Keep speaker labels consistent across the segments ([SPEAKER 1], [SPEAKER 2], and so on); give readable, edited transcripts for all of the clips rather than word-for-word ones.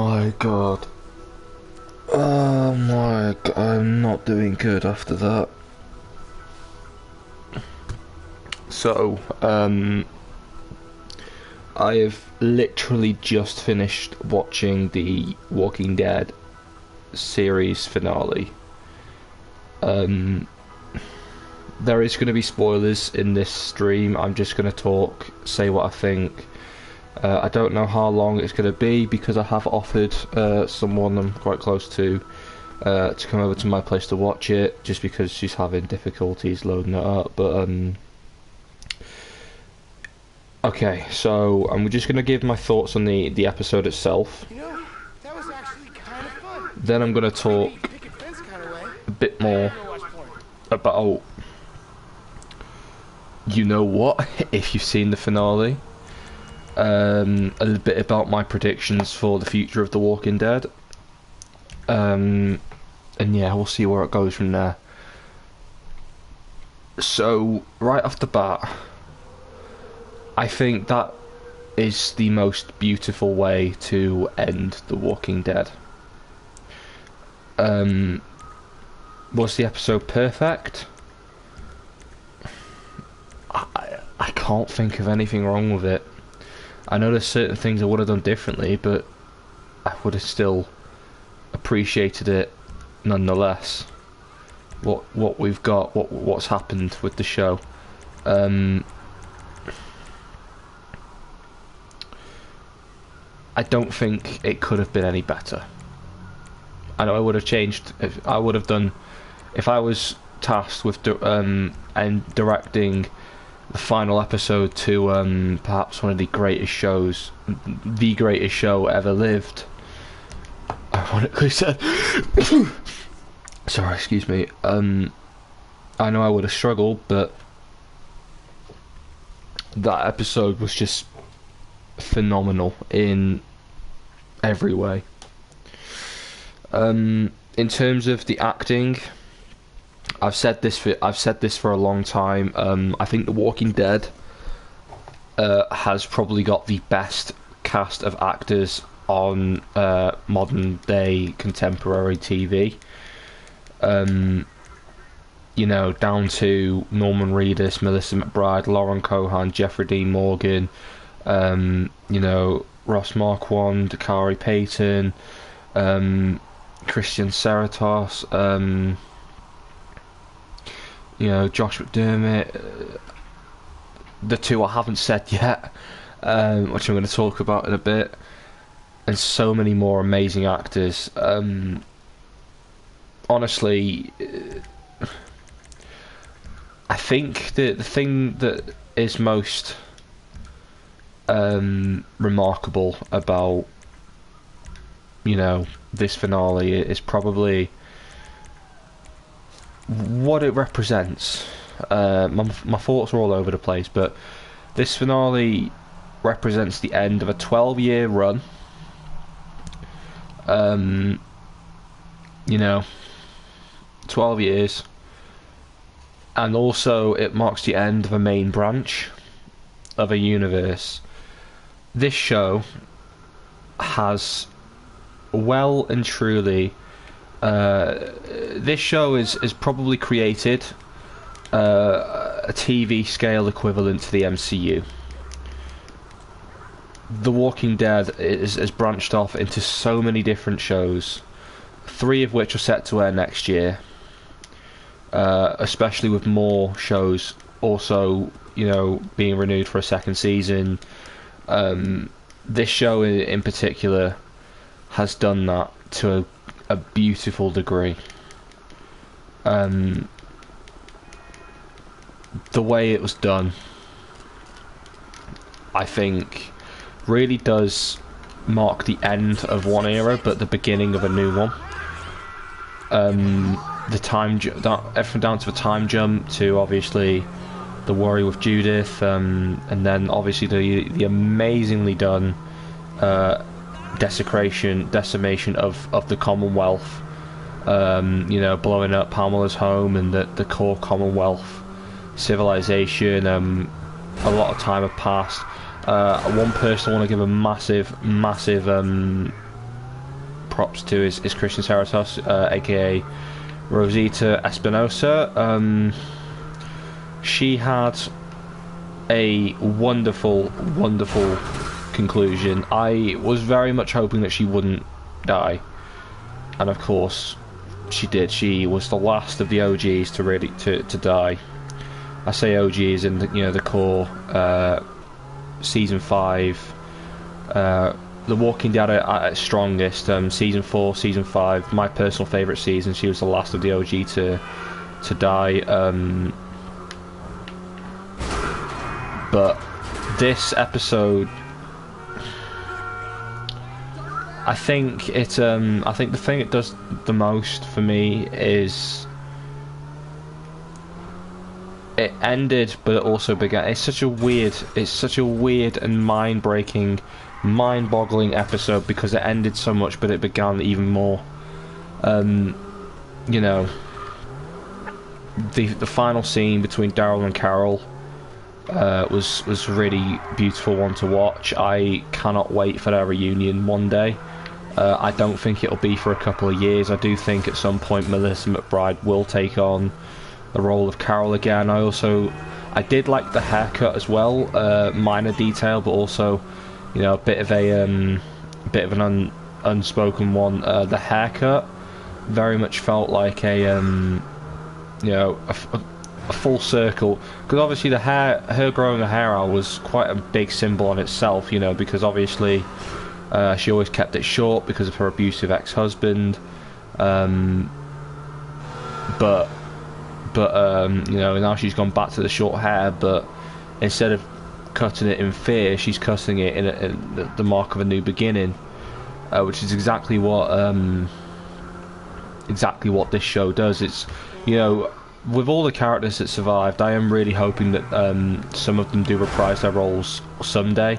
[SPEAKER 1] my god. Oh my god, I'm not doing good after that. So, I have literally just finished watching the Walking Dead series finale. There is going to be spoilers in this stream. I'm just going to say what I think. I don't know how long it's going to be because I have offered someone I'm quite close to come over to my place to watch it, just because she's having difficulties loading it up. But okay, so I'm just going to give my thoughts on the episode itself.
[SPEAKER 2] You know, that was actually kind of fun.
[SPEAKER 1] Then I'm going to talk a bit more about, you know what, if you've seen the finale. A little bit about my predictions for the future of The Walking Dead. And yeah, we'll see where it goes from there. So, right off the bat, I think that is the most beautiful way to end The Walking Dead. Was the episode perfect? I can't think of anything wrong with it. I know there's certain things I would have done differently, but I would have still appreciated it nonetheless. What we've got, what's happened with the show. I don't think it could have been any better. I know I would have changed. If I was tasked with directing the final episode to perhaps one of the greatest shows, the greatest show ever lived, ironically said. Sorry, excuse me. I know I would have struggled, but that episode was just phenomenal in every way. In terms of the acting, I've said this for a long time. I think The Walking Dead has probably got the best cast of actors on modern day contemporary TV. You know, down to Norman Reedus, Melissa McBride, Lauren Cohan, Jeffrey Dean Morgan, you know, Ross Marquand, Dakari Payton, Christian Serratos, you know, Josh McDermott, the two I haven't said yet, which I'm going to talk about in a bit, and so many more amazing actors. Honestly, I think the thing that is most remarkable about, you know, this finale is probably what it represents. My thoughts are all over the place, but this finale represents the end of a 12-year run. You know, 12 years, and also it marks the end of a main branch of a universe. This show has well and truly this show is probably created a TV scale equivalent to the MCU. The Walking Dead has branched off into so many different shows, 3 of which are set to air next year, especially with more shows also, you know, being renewed for a second season. This show in particular has done that to a beautiful degree. The way it was done, I think, really does mark the end of one era, but the beginning of a new one. Everything down to the time jump to obviously the worry with Judith, and then obviously the amazingly done decimation of the Commonwealth, you know, blowing up Pamela's home and the core Commonwealth civilization. A lot of time had passed. One person I want to give a massive props to is Christian Saratos, aka Rosita Espinosa. She had a wonderful conclusion. I was very much hoping that she wouldn't die, and of course she did. She was the last of the OGs to really to die. I say OGs in the core season 5, The Walking Dead at its strongest. Season 4, season 5, my personal favourite season. She was the last of the OG to die. But this episode, I think the thing it does the most for me is it ended, but it also began. It's such a weird and mind-boggling episode because it ended so much, but it began even more. The final scene between Daryl and Carol was a really beautiful one to watch. I cannot wait for their reunion one day. I don't think it'll be for a couple of years. I do think at some point Melissa McBride will take on the role of Carol again. I did like the haircut as well, minor detail, but also, a bit of an unspoken one. The haircut very much felt like a full circle, because obviously her growing her hair out was quite a big symbol on itself, because obviously she always kept it short because of her abusive ex-husband, but now she's gone back to the short hair, but instead of cutting it in fear, she's cutting it in the mark of a new beginning, which is exactly what this show does. It's, with all the characters that survived, I am really hoping that some of them do reprise their roles someday,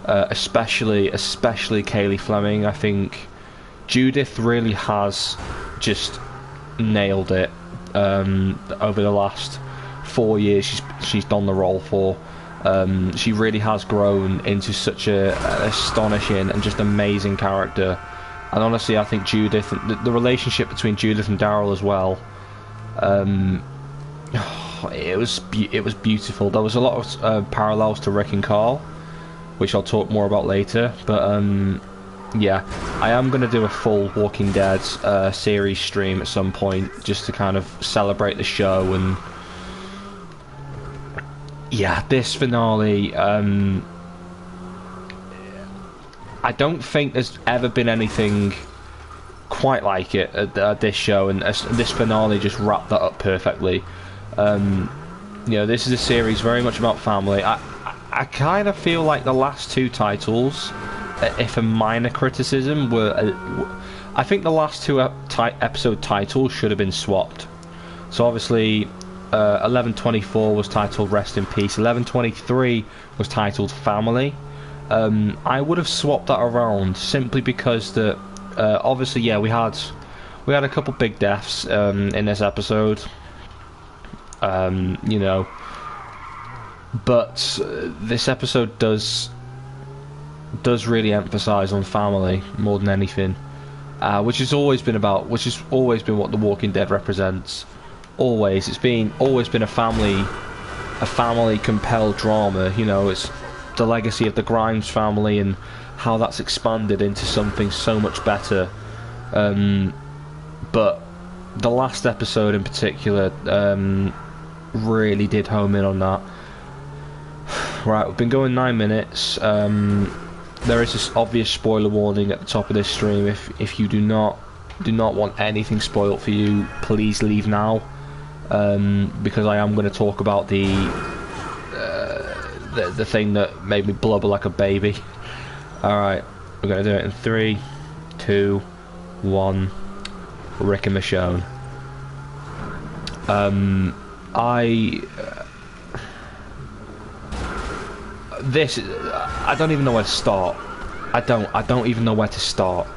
[SPEAKER 1] especially Kaylee Fleming. I think Judith really has just nailed it. Over the last 4 years she's done the role for. She really has grown into such an astonishing and just amazing character. And honestly, I think Judith, the relationship between Judith and Daryl as well, it was beautiful. There was a lot of parallels to Rick and Carl, which I'll talk more about later. But yeah, I am going to do a full Walking Dead series stream at some point, just to kind of celebrate the show. And yeah, this finale, I don't think there's ever been anything quite like it at this show, and this finale just wrapped that up perfectly. This is a series very much about family. I kind of feel like the last 2 titles, if a minor criticism, I think the last 2 episode titles should have been swapped. So obviously 1124 was titled Rest in Peace, 1123 was titled Family. I would have swapped that around simply because obviously, yeah, we had a couple big deaths in this episode, but this episode does really emphasize on family more than anything, which has always been what The Walking Dead represents. It's always been a family compelled drama. It's the legacy of the Grimes family and how that's expanded into something so much better. But the last episode in particular really did home in on that. Right, we've been going 9 minutes. There is this obvious spoiler warning at the top of this stream. If you do not want anything spoiled for you, please leave now, because I am going to talk about the thing that made me blubber like a baby. Alright, we're going to do it in 3, 2, 1. Rick and Michonne. I don't even know where to start. I don't even know where to start.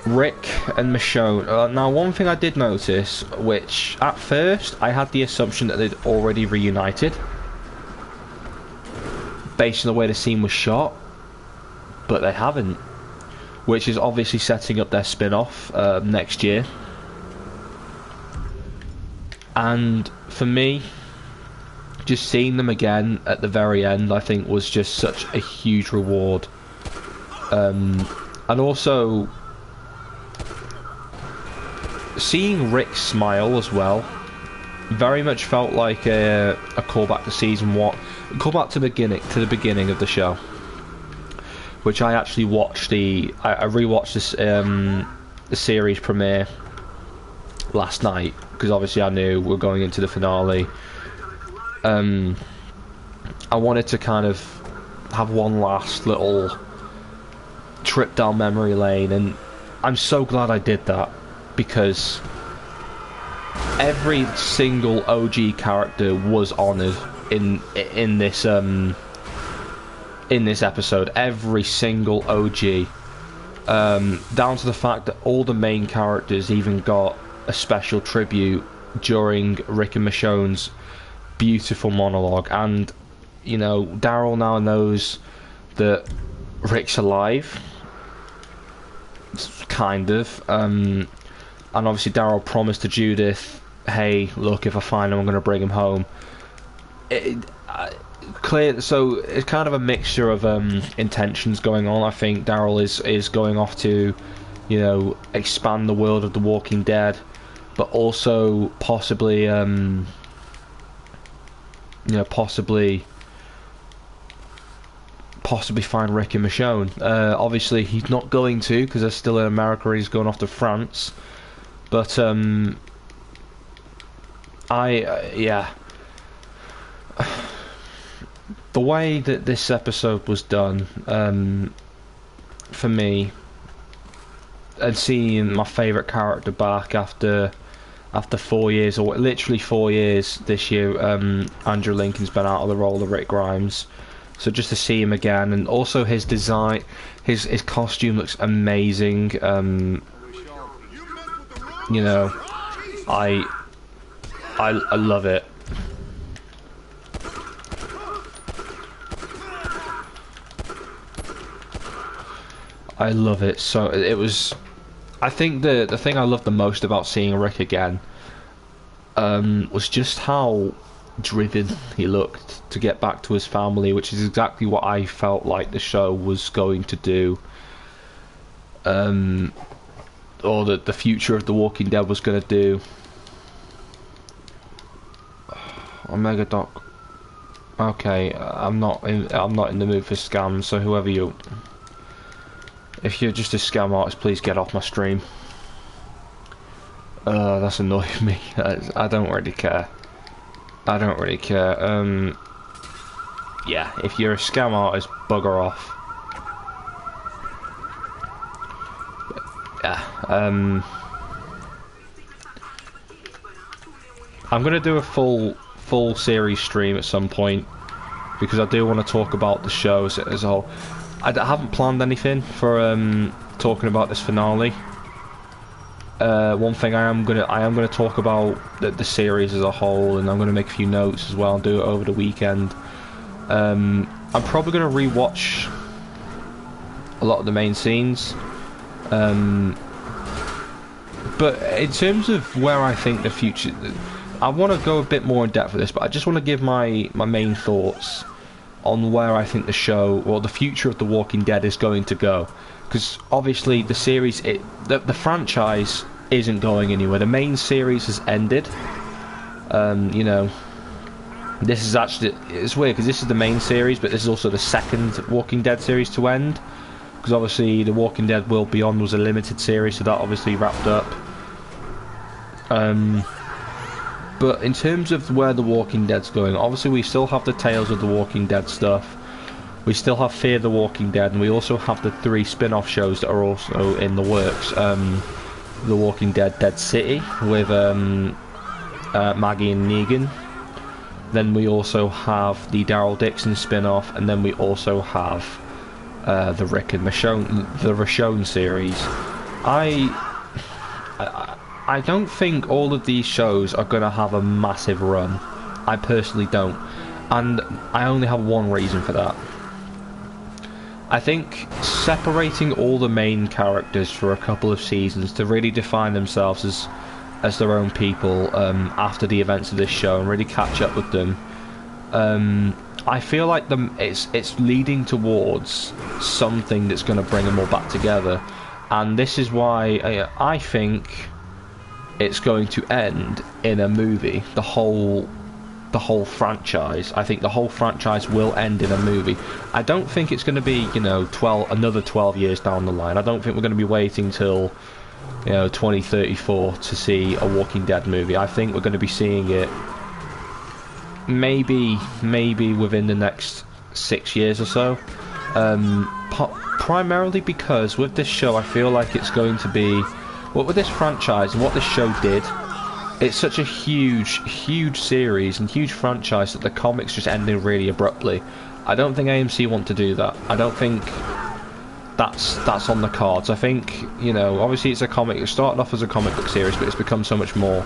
[SPEAKER 1] Rick and Michonne. Now, one thing I did notice, which at first I had the assumption that they'd already reunited, based on the way the scene was shot, but they haven't. which is obviously setting up their spin-off next year. And for me, just seeing them again at the very end, I think, was just such a huge reward. And also seeing Rick smile as well very much felt like a callback to season 1, callback to the beginning of the show, which I actually watched. I rewatched this the series premiere last night, because obviously I knew we were going into the finale. I wanted to kind of have one last little trip down memory lane, and I'm so glad I did that, because every single OG character was honoured in this episode. Every single OG, down to the fact that all the main characters even got a special tribute during Rick and Michonne's beautiful monologue. And you know, Daryl now knows that Rick's alive, kind of, and obviously Daryl promised to Judith, hey, look, if I find him, I'm going to bring him home. Clear, so it's kind of a mixture of intentions going on. I think Daryl is going off to, you know, expand the world of The Walking Dead, but also possibly, you know, possibly find Rick and Michonne. Obviously, he's not going to, because they're still in America. He's going off to France. But yeah, the way that this episode was done, for me, and seeing my favourite character back after 4 years, or literally 4 years this year, Andrew Lincoln's been out of the role of Rick Grimes. So just to see him again, and also his design, his costume looks amazing. You know, I love it. I love it. So it was, I think the thing I loved the most about seeing Rick again was just how driven he looked to get back to his family, which is exactly what I felt like the show was going to do, or that the future of The Walking Dead was going to do. Omega Doc. Okay, I'm not in the mood for scams. So whoever you, if you're just a scam artist, please get off my stream. That's annoying me. I don't really care. I don't really care. Yeah, if you're a scam artist, bugger off. Yeah. I'm gonna do a full series stream at some point, because I do want to talk about the shows as a whole. I haven't planned anything for talking about this finale. One thing I am gonna talk about the series as a whole, and I'm gonna make a few notes as well and do it over the weekend. I'm probably gonna rewatch a lot of the main scenes, but in terms of where I think the future, I want to go a bit more in depth with this, but I just want to give my main thoughts on where I think the show, or the future of The Walking Dead, is going to go. Because obviously the series, the franchise isn't going anywhere. The main series has ended. You know, this is actually, it's weird because this is the main series, but this is also the second Walking Dead series to end. Because obviously The Walking Dead World Beyond was a limited series, so that obviously wrapped up. But in terms of where The Walking Dead's going, obviously we still have the Tales of the Walking Dead stuff. We still have Fear the Walking Dead, and we also have the 3 spin-off shows that are also in the works. The Walking Dead Dead City with Maggie and Negan. Then we also have the Daryl Dixon spin-off, and then we also have the Rick and Michonne series. I don't think all of these shows are going to have a massive run. I personally don't. And I only have one reason for that. I think separating all the main characters for a couple of seasons to really define themselves as their own people after the events of this show and really catch up with them. I feel like it's leading towards something that's going to bring them all back together, and this is why I think it's going to end in a movie. The whole franchise. I think the whole franchise will end in a movie. I don't think it's going to be, another 12 years down the line. I don't think we're going to be waiting till 2034 to see a Walking Dead movie. I think we're going to be seeing it maybe within the next 6 years or so. Primarily because with this show, I feel like it's going to be, with this franchise and what this show did, it's such a huge series and huge franchise that the comics just ended really abruptly. I don't think AMC want to do that. I don't think that's on the cards. I think, obviously it's a comic. It started off as a comic book series, but it's become so much more.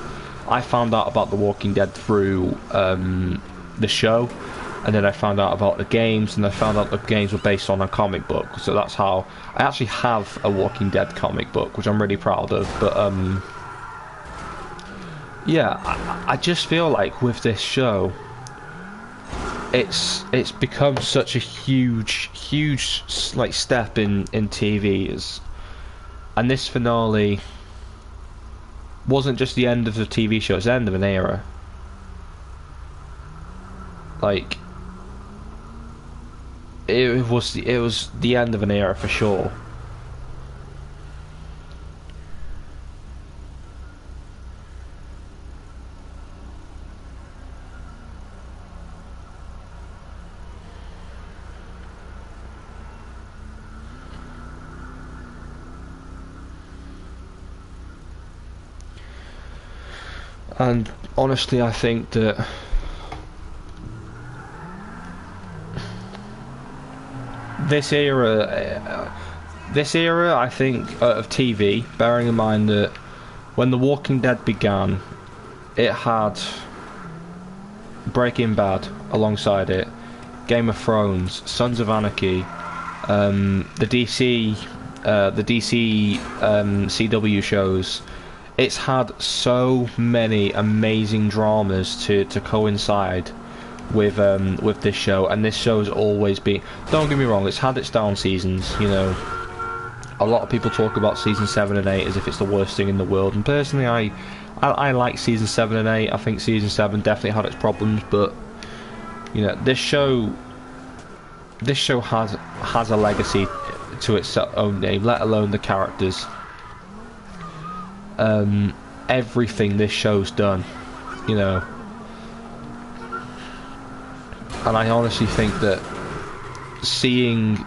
[SPEAKER 1] I found out about The Walking Dead through the show, and then I found out about the games, and I found out the games were based on a comic book. So that's how I actually have a Walking Dead comic book, which I'm really proud of. But yeah, I just feel like with this show, it's become such a huge step in TV, and this finale wasn't just the end of the TV show; it's the end of an era. Like it was the end of an era for sure. And honestly, I think that this era, I think, of TV, bearing in mind that when The Walking Dead began, it had Breaking Bad alongside it, Game of Thrones, Sons of Anarchy, the DC CW shows. It's had so many amazing dramas to coincide with this show, and this show's always been. Don't get me wrong, it's had its down seasons. A lot of people talk about season 7 and 8 as if it's the worst thing in the world, and personally, I like season 7 and 8. I think season 7 definitely had its problems, but this show has a legacy to its own name, let alone the characters. Everything this show's done, and I honestly think that seeing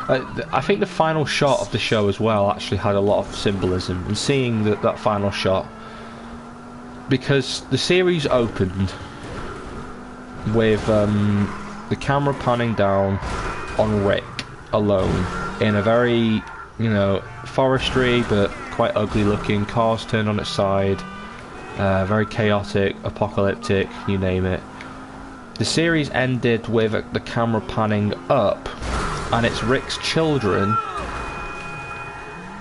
[SPEAKER 1] I think the final shot of the show as well actually had a lot of symbolism, and seeing that final shot, because the series opened with the camera panning down on Rick alone in a very forestry but quite ugly looking, cars turned on its side, very chaotic, apocalyptic, you name it. The series ended with the camera panning up, and it's Rick's children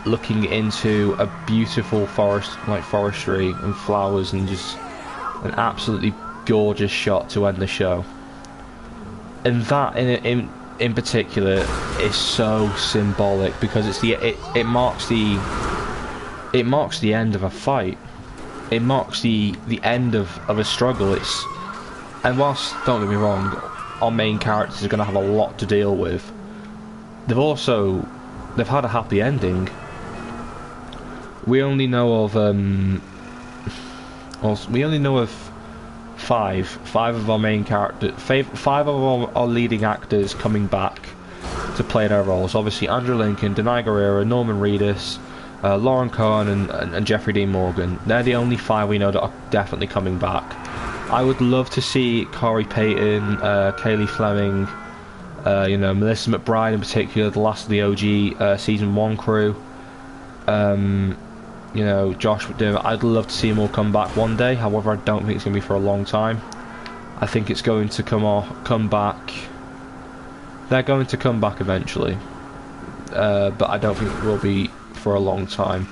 [SPEAKER 1] looking into a beautiful forest, like forestry and flowers, and just an absolutely gorgeous shot to end the show. And that in particular is so symbolic, because it marks the end of a fight. It marks the end of a struggle. And whilst, don't get me wrong, our main characters are going to have a lot to deal with, they've had a happy ending. We only know of five of our main characters, five of our leading actors coming back to play their roles. Obviously, Andrew Lincoln, Denai Guerrero, Norman Reedus, Lauren Cohen, and Jeffrey Dean Morgan. They're the only 5 we know that are definitely coming back. I would love to see Corey Payton, Kaylee Fleming, Melissa McBride in particular, the last of the OG season 1 crew. Josh McDermott. I'd love to see them all come back one day. However, I don't think it's going to be for a long time. I think it's going to come back. They're going to come back eventually. but I don't think it will be for a long time.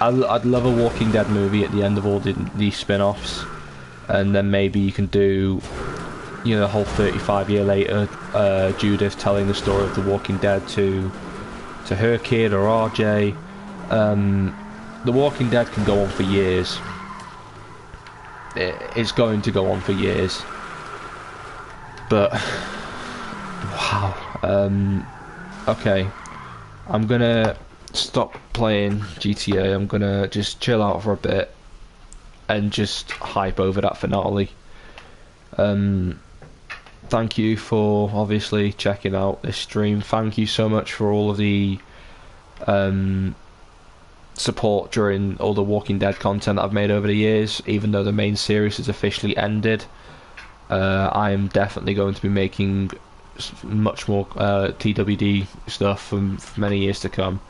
[SPEAKER 1] I'd love a Walking Dead movie at the end of all these spin-offs, and then maybe you can do, you know, the whole 35 year later Judith telling the story of the Walking Dead to her kid or RJ. The Walking Dead can go on for years. It's going to go on for years. But wow. Okay, I'm gonna stop playing GTA. I'm gonna just chill out for a bit and just hype over that finale. Thank you for obviously checking out this stream. Thank you so much for all of the support during all the Walking Dead content I've made over the years. Even though the main series has officially ended, I am definitely going to be making much more TWD stuff for many years to come.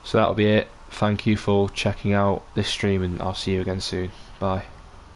[SPEAKER 1] So that'll be it. Thank you for checking out this stream, and I'll see you again soon. Bye.